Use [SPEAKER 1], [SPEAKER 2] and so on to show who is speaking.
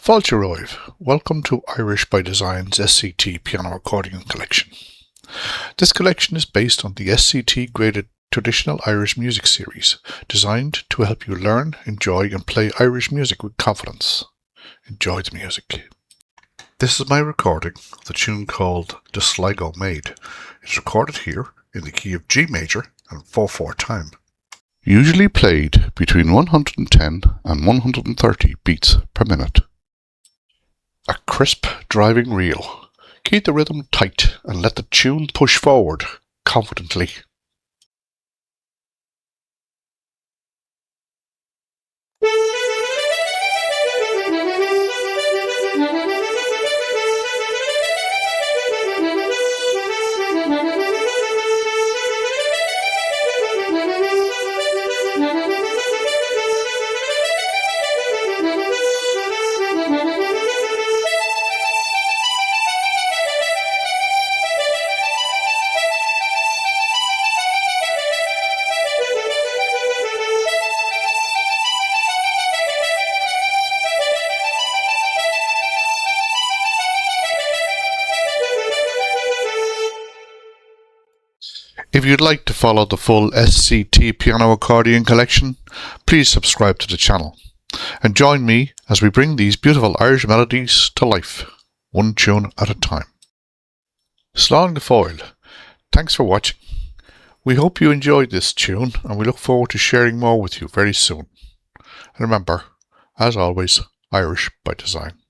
[SPEAKER 1] Fáilte welcome to Irish by Design's SCT piano accordion collection. This collection is based on the SCT graded traditional Irish music series, designed to help you learn, enjoy and play Irish music with confidence. Enjoy the music. This is my recording of the tune called The Sligo Maid. It's recorded here in the key of G major and 4/4 time. Usually played between 110 and 130 beats per minute. A crisp driving reel. Keep the rhythm tight and let the tune push forward confidently. If you'd like to follow the full SCT piano accordion collection, please subscribe to the channel and join me as we bring these beautiful Irish melodies to life, one tune at a time. Sligo Maid, thanks for watching. We hope you enjoyed this tune and we look forward to sharing more with you very soon. And remember, as always, Irish by design.